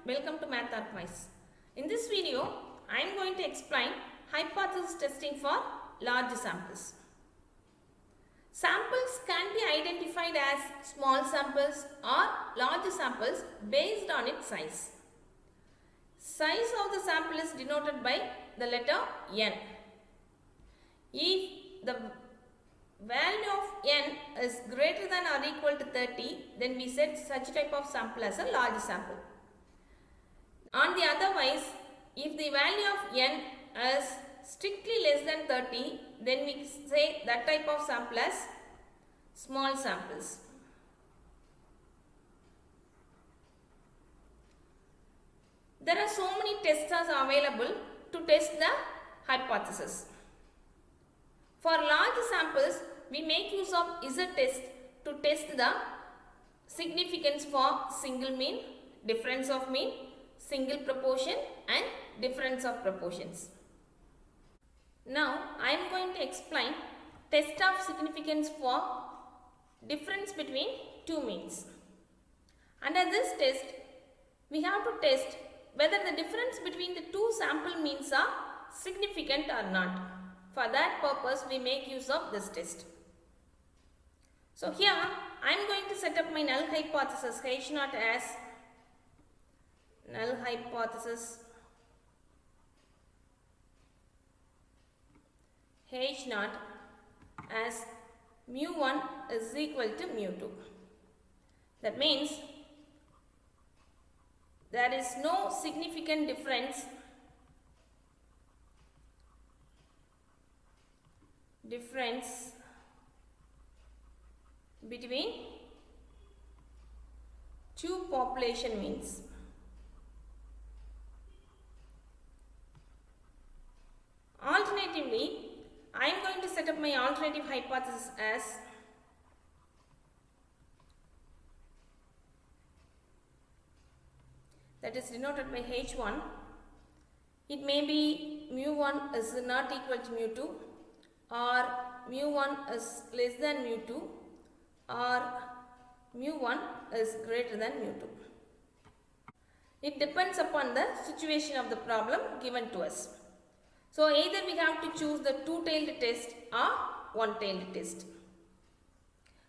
welcome to Math Advice. In this video, I am going to explain hypothesis testing for large samples. Samples can be identified as small samples or large samples based on its size. Size of the sample is denoted by the letter n. If the value of n is greater than or equal to 30, then we set such type of sample as a large sample. On the otherwise, if the value of n is strictly less than 30, then we say that type of sample as small samples. There are so many tests available to test the hypothesis. For large samples, we make use of z-test to test the significance for single mean, difference of mean, single proportion and difference of proportions. Now, I am going to explain test of significance for difference between two means. Under this test, we have to test whether the difference between the two sample means are significant or not. For that purpose, we make use of this test. So here, I am going to set up my null hypothesis H naught as null hypothesis H naught as mu1 is equal to mu2. That means there is no significant difference between two population means. Alternatively, I am going to set up my alternative hypothesis as that is denoted by H1. It may be mu1 is not equal to mu2, or mu1 is less than mu2, or mu1 is greater than mu2. It depends upon the situation of the problem given to us. So either we have to choose the two-tailed test or one-tailed test.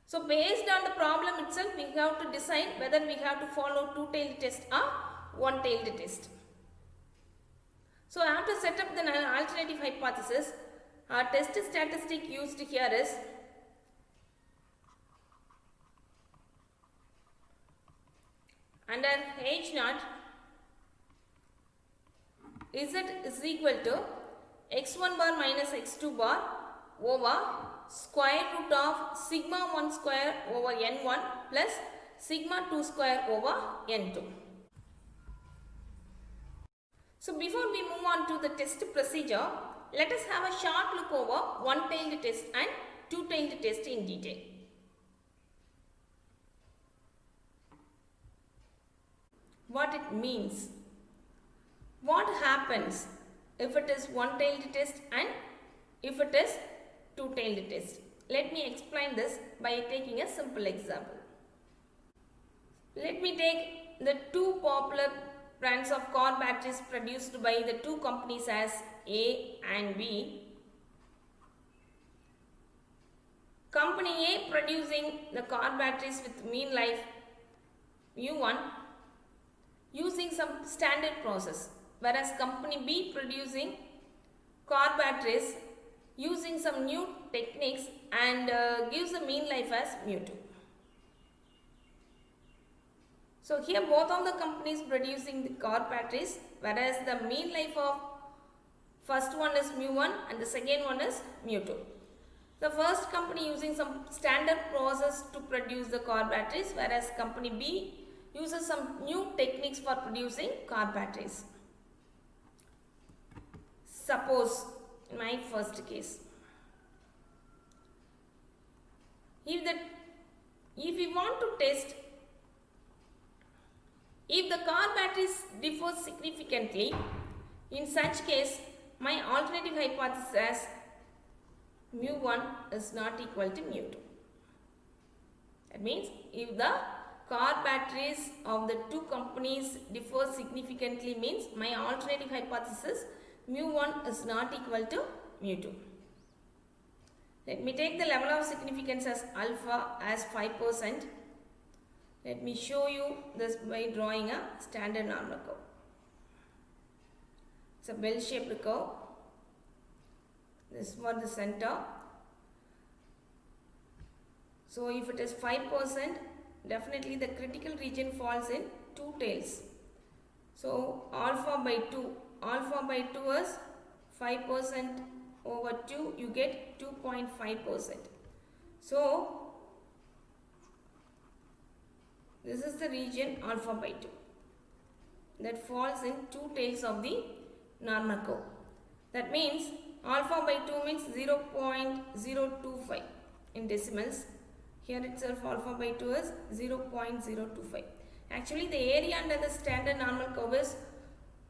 So based on the problem itself, we have to decide whether we have to follow two-tailed test or one-tailed test. So I have to set up the alternative hypothesis. Our test statistic used here is under H naught, Z is equal to x1 bar minus x2 bar over square root of sigma 1 square over n1 plus sigma 2 square over n2. So before we move on to the test procedure, let us have a short look over one-tailed test and two-tailed test in detail. What it means. What happens if it is one-tailed test and if it is two-tailed test? Let me explain this by taking a simple example. Let me take the two popular brands of car batteries produced by the two companies as A and B. Company A producing the car batteries with mean life mu1 using some standard process, whereas company B producing car batteries using some new techniques and gives the mean life as mu2. So here both of the companies producing the car batteries, whereas the mean life of first one is mu1 and the second one is mu2. The first company using some standard process to produce the car batteries, whereas company B uses some new techniques for producing car batteries. Suppose in my first case, if we want to test if the car batteries differ significantly, in such case my alternative hypothesis as mu1 is not equal to mu2. That means if the car batteries of the two companies differ significantly means my alternative hypothesis mu1 is not equal to mu2. Let me take the level of significance as alpha as 5%. Let me show you this by drawing a standard normal curve. It's a bell-shaped curve. This is for the center. So if it is 5%, definitely the critical region falls in two tails. So alpha by 2 is 5% over 2, you get 2.5%. So this is the region alpha by 2 that falls in two tails of the normal curve. That means alpha by 2 means 0.025 in decimals. Here itself alpha by 2 is 0.025. Actually the area under the standard normal curve is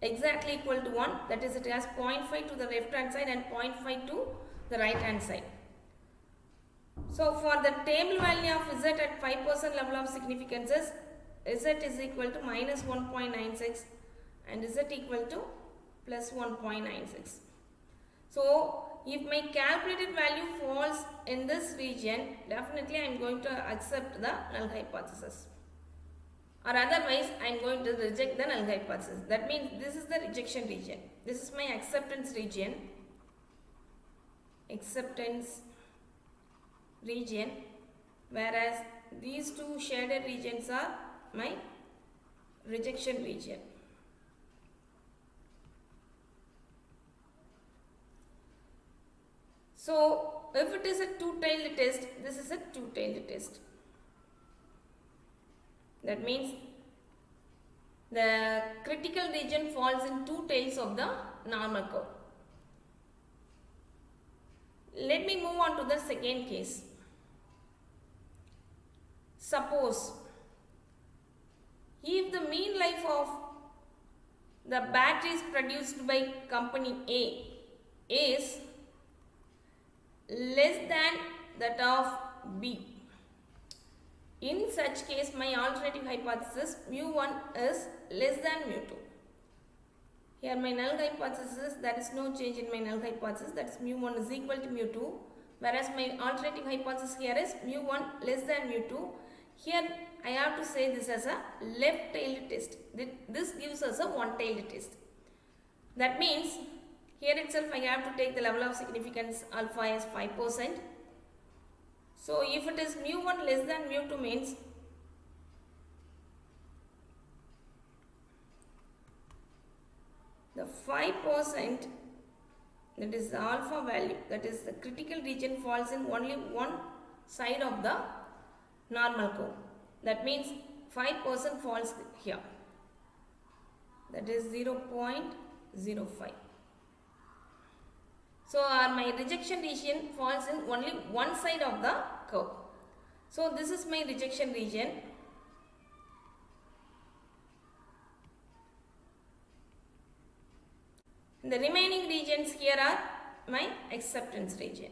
exactly equal to 1, that is it has 0.5 to the left hand side and 0.5 to the right hand side. So for the table value of Z at 5% level of significance is Z is equal to minus 1.96 and Z equal to plus 1.96. So if my calculated value falls in this region, definitely I am going to accept the null hypothesis, or otherwise I am going to reject the null hypothesis. That means this is the rejection region, this is my acceptance region, whereas these two shaded regions are my rejection region. So if it is a two-tailed test, this is a two-tailed test. That means the critical region falls in two tails of the normal curve. Let me move on to the second case. Suppose if the mean life of the batteries produced by company A is less than that of B, in such case my alternative hypothesis mu1 is less than mu2. Here my null hypothesis, there is no change in my null hypothesis, that is mu1 is equal to mu2, whereas my alternative hypothesis here is mu1 less than mu2. Here I have to say this as a left-tailed test. This gives us a one-tailed test. That means here itself I have to take the level of significance alpha as 5%. So if it is mu1 less than mu2 means the 5%, that is the alpha value, that is the critical region, falls in only one side of the normal curve. That means 5% falls here, that is 0.05. So my rejection region falls in only one side of the curve. So this is my rejection region. The remaining regions here are my acceptance region.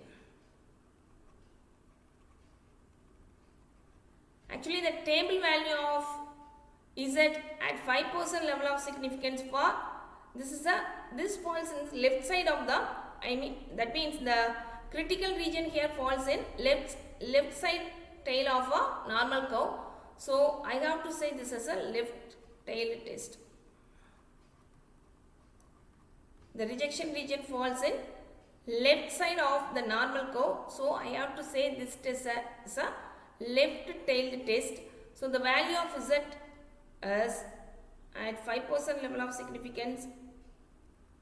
Actually the table value of Z at 5% level of significance for this falls in left side of the, that means the critical region here falls in left side tail of a normal curve. So I have to say this as a left tail test. The rejection region falls in left side of the normal curve. So I have to say this test is a left tailed test. So the value of Z is at 5% level of significance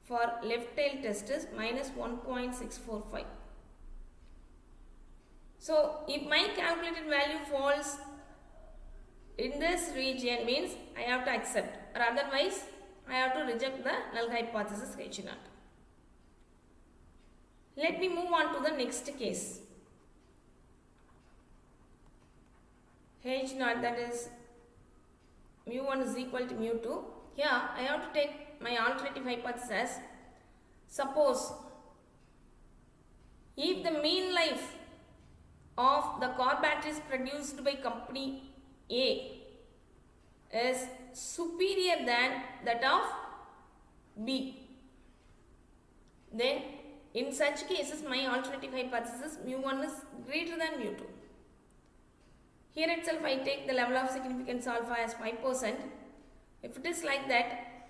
for left tail test is minus 1.645. So if my calculated value falls in this region means I have to accept, or otherwise I have to reject the null hypothesis H naught. Let me move on to the next case. H naught, that is mu1 is equal to mu2. Here I have to take my alternative hypothesis. Suppose if the mean life of the car batteries produced by company A is superior than that of B, then in such cases my alternative hypothesis mu1 is greater than mu2. Here itself I take the level of significance alpha as 5%. If it is like that,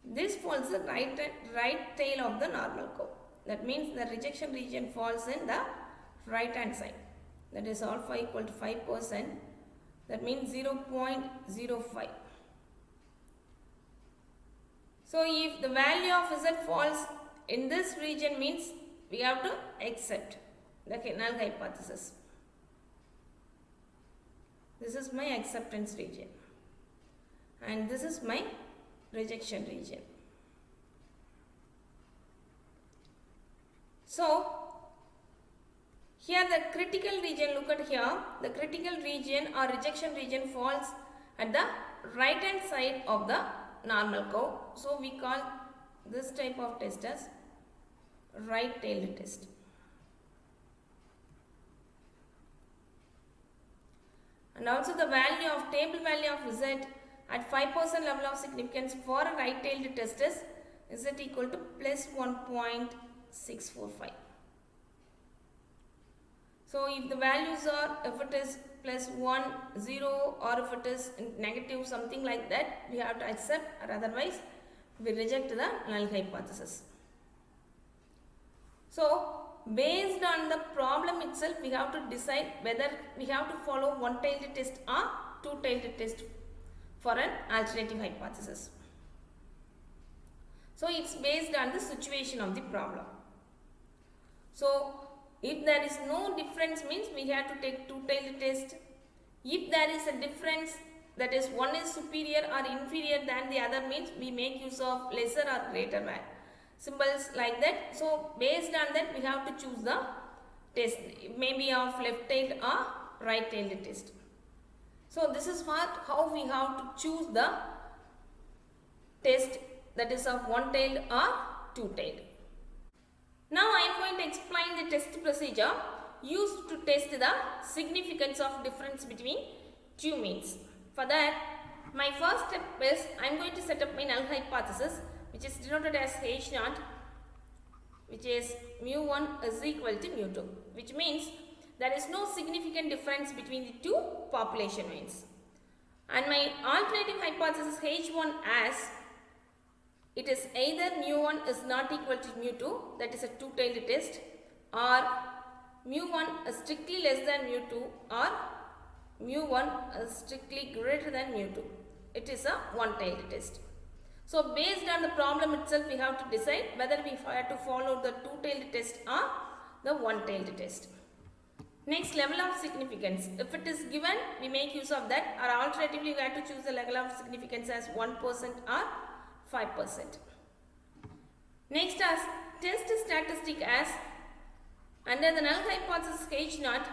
this falls the right tail of the normal curve. That means the rejection region falls in the right hand side. That is alpha equal to 5%. That means 0.05. So if the value of Z falls in this region, means we have to accept the null hypothesis. This is my acceptance region and this is my rejection region. So here the critical region, look at here, the critical region or rejection region falls at the right hand side of the normal curve. So we call this type of test as right tailed test. And also the value of table value of Z at 5% level of significance for a right tailed test is Z equal to plus 1.645. So if the values are, if it is plus 1, 0 or if it is negative something like that, we have to accept, or otherwise we reject the null hypothesis. So based on the problem itself, we have to decide whether we have to follow one-tailed test or two-tailed test for an alternative hypothesis. So it's based on the situation of the problem. So if there is no difference, means we have to take two-tailed test. If there is a difference, that is one is superior or inferior than the other, means we make use of lesser or greater value. Symbols like that. So based on that we have to choose the test, maybe of left-tailed or right-tailed test. So this is how we have to choose the test, that is of one-tailed or two-tailed. Now I am going to explain the test procedure used to test the significance of difference between two means. For that, my first step is I am going to set up my null hypothesis, which is denoted as H naught, which is mu1 is equal to mu2, which means there is no significant difference between the two population means. And my alternative hypothesis H1 as it is either mu1 is not equal to mu2, that is a two-tailed test, or mu1 is strictly less than mu2, or mu1 is strictly greater than mu2. It is a one-tailed test. So based on the problem itself, we have to decide whether we have to follow the two-tailed test or the one-tailed test. Next, level of significance. If it is given, we make use of that, or alternatively we have to choose the level of significance as 1% or 5%. Next, as test statistic as under the null hypothesis H naught,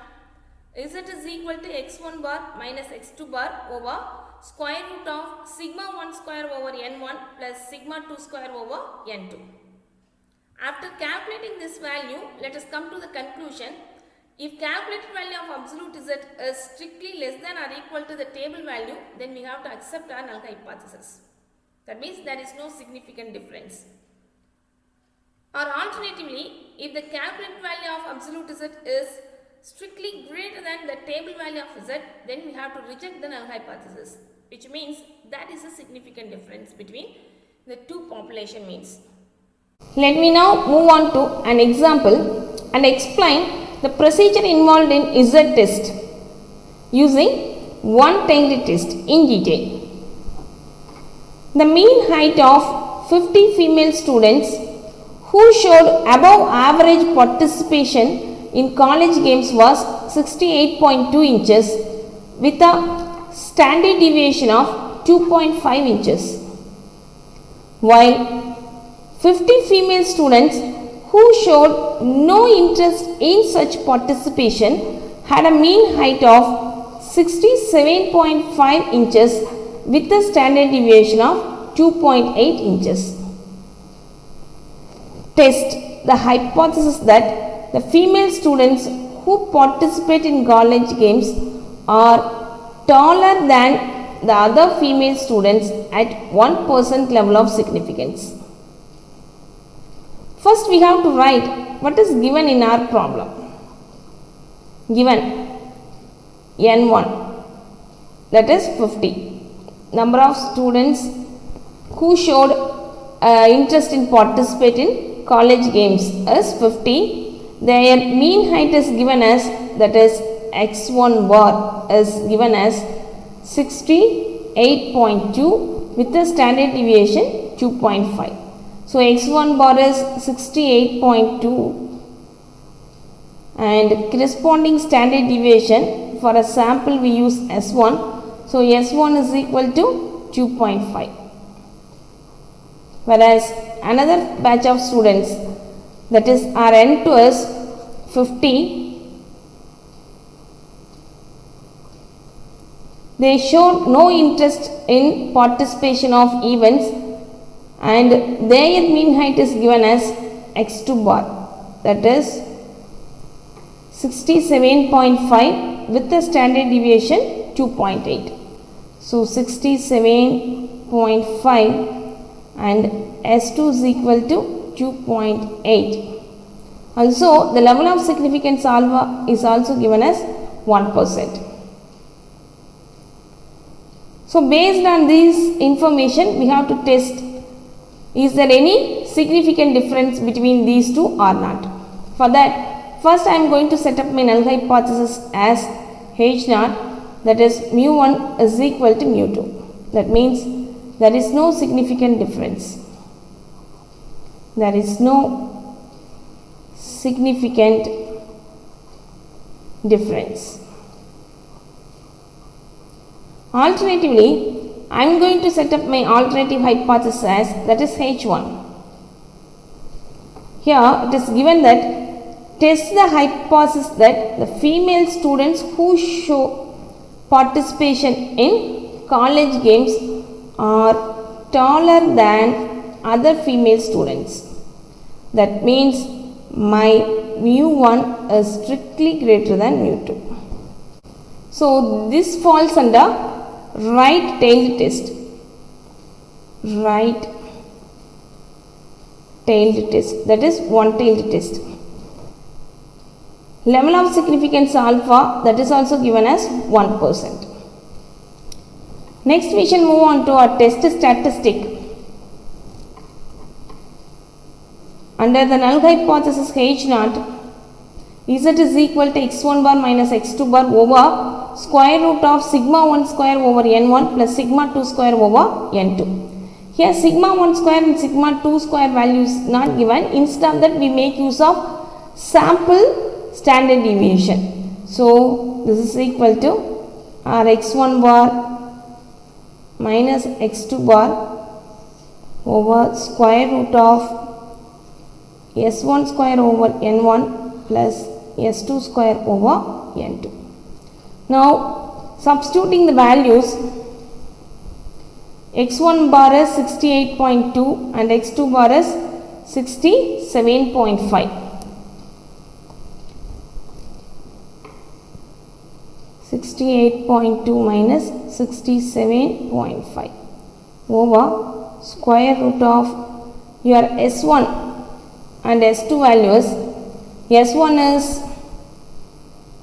Z is equal to x1 bar minus x2 bar over square root of sigma 1 square over n1 plus sigma 2 square over n2. After calculating this value, let us come to the conclusion. If calculated value of absolute Z is strictly less than or equal to the table value, then we have to accept our null hypothesis. That means there is no significant difference. Or alternatively, if the calculated value of absolute Z is strictly greater than the table value of Z, then we have to reject the null hypothesis, which means that is a significant difference between the two population means. Let me now move on to an example and explain the procedure involved in Z test using one-tailed test in detail. The mean height of 50 female students who showed above average participation in college games was 68.2 inches with a standard deviation of 2.5 inches, while 50 female students who showed no interest in such participation had a mean height of 67.5 inches with a standard deviation of 2.8 inches. Test the hypothesis that the female students who participate in college games are taller than the other female students at 1% level of significance. First we have to write what is given in our problem. Given N1, that is 50. Number of students who showed interest in participate in college games is 50. Their mean height is given as, that is x1 bar is given as 68.2 with a standard deviation 2.5. So x1 bar is 68.2 and corresponding standard deviation for a sample we use S1. So S1 is equal to 2.5. Whereas another batch of students, that is our N2 is 50. They showed no interest in participation of events and their mean height is given as x2 bar, that is 67.5 with a standard deviation 2.8. So 67.5 and S2 is equal to 2.8. Also the level of significance alpha is also given as 1%. So based on this information we have to test, is there any significant difference between these two or not. For that, first I am going to set up my null hypothesis as H0, that is mu1 is equal to mu2. That means there is no significant difference. There is no significant difference. Alternatively, I am going to set up my alternative hypothesis as, that is H1. Here it is given that test the hypothesis that the female students who show participation in college games are taller than other female students. That means my mu1 is strictly greater than mu2. So this falls under right-tailed test. Right-tailed test, that is one-tailed test. Level of significance alpha, that is also given as 1%. Next we shall move on to our test statistic. Under the null hypothesis H0, Z is equal to x1 bar minus x2 bar over square root of sigma 1 square over n1 plus sigma 2 square over n2. Here sigma 1 square and sigma 2 square value is not given. Instead of that we make use of sample standard deviation. So this is equal to our x1 bar minus x2 bar over square root of s1 square over n1 plus s2 square over n2. Now substituting the values, x1 bar is 68.2 and x2 bar is 67.5. 68.2 minus 67.5 over square root of your S1 and S2 values. S1 is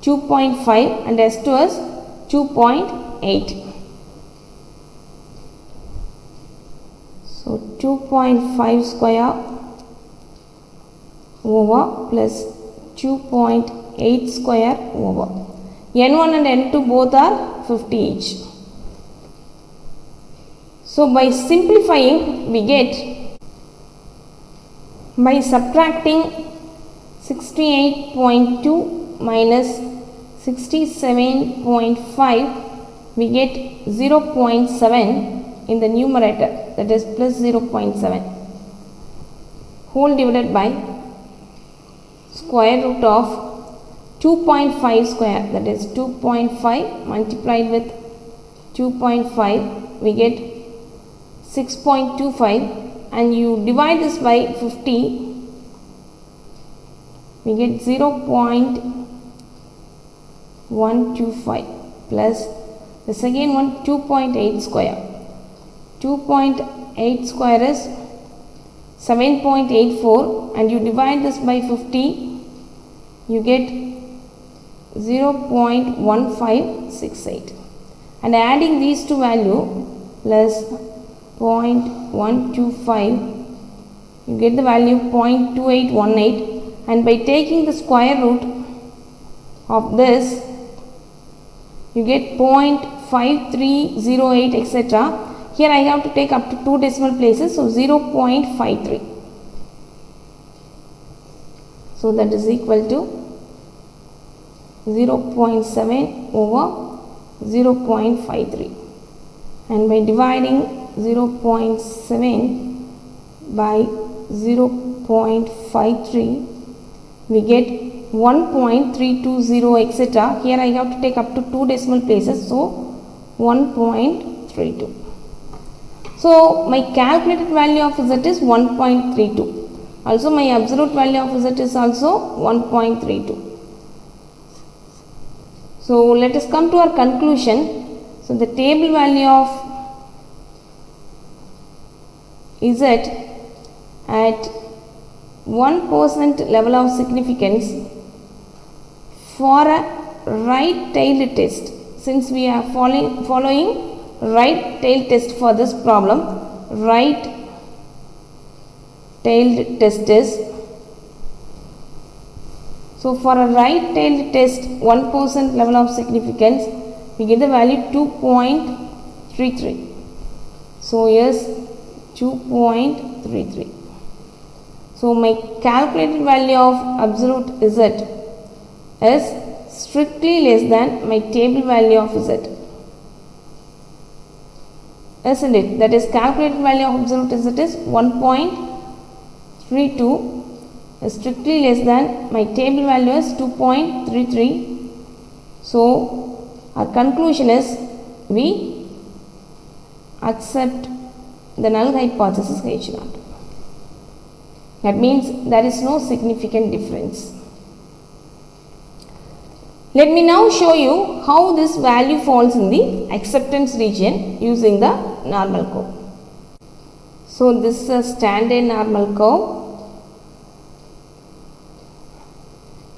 2.5 and S2 is 2.8. So 2.5 square over plus 2.8 square over. N1 and N2 both are 50 each. So by simplifying we get, by subtracting 68.2 minus 67.5 we get 0.7 in the numerator, that is plus 0.7 whole divided by square root of 2.5 square, that is 2.5 multiplied with 2.5 we get 6.25 and you divide this by 50 we get 0.6 125 plus the second one 2.8 square. 2.8 square is 7.84 and you divide this by 50, you get 0.1568, and adding these two value plus 0.125, you get the value 0.2818, and by taking the square root of this you get 0.5308 etc. Here I have to take up to 2 decimal places, so 0.53. So that is equal to 0.7 over 0.53, and by dividing 0.7 by 0.53 we get 1.320 etc. Here I have to take up to 2 decimal places, so 1.32. So my calculated value of Z is 1.32. Also my absolute value of Z is also 1.32. So let us come to our conclusion. So the table value of Z at 1% level of significance for a right-tailed test. Since we are following right-tailed test for this problem, right-tailed test is, so for a right-tailed test 1% level of significance we get the value 2.33. So yes, 2.33. So my calculated value of absolute Z is strictly less than my table value of Z, isn't it? That is, calculated value of absolute Z is 1.32, is strictly less than my table value is 2.33. So our conclusion is we accept the null hypothesis H0. That means there is no significant difference. Let me now show you how this value falls in the acceptance region using the normal curve. So this is a standard normal curve.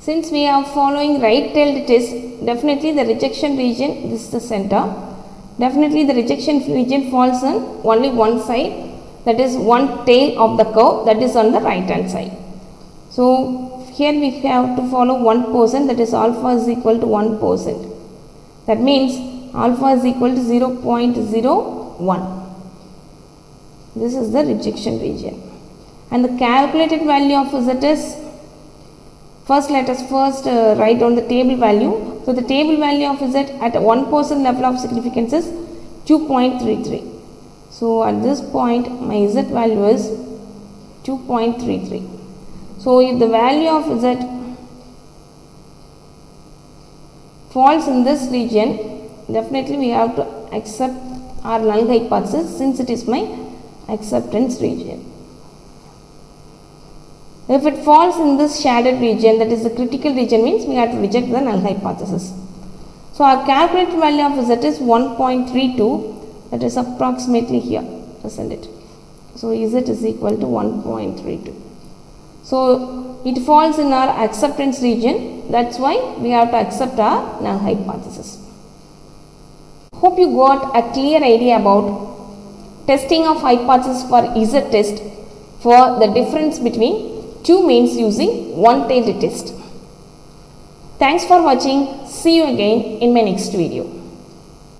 Since we are following right-tailed test, definitely the rejection region, this is the center, definitely the rejection region falls on only one side, that is one tail of the curve, that is on the right hand side. So here we have to follow 1%, that is alpha is equal to 1%. That means alpha is equal to 0.01. This is the rejection region. And the calculated value of Z is, first let us write down the table value. So the table value of Z at 1% level of significance is 2.33. So at this point my Z value is 2.33. So if the value of Z falls in this region, definitely we have to accept our null hypothesis since it is my acceptance region. If it falls in this shaded region, that is the critical region, means we have to reject the null hypothesis. So our calculated value of Z is 1.32, that is approximately here, isn't it? So Z is equal to 1.32. So it falls in our acceptance region, that's why we have to accept our null hypothesis. Hope you got a clear idea about testing of hypothesis for Z test for the difference between two means using one-tailed test. Thanks for watching. See you again in my next video.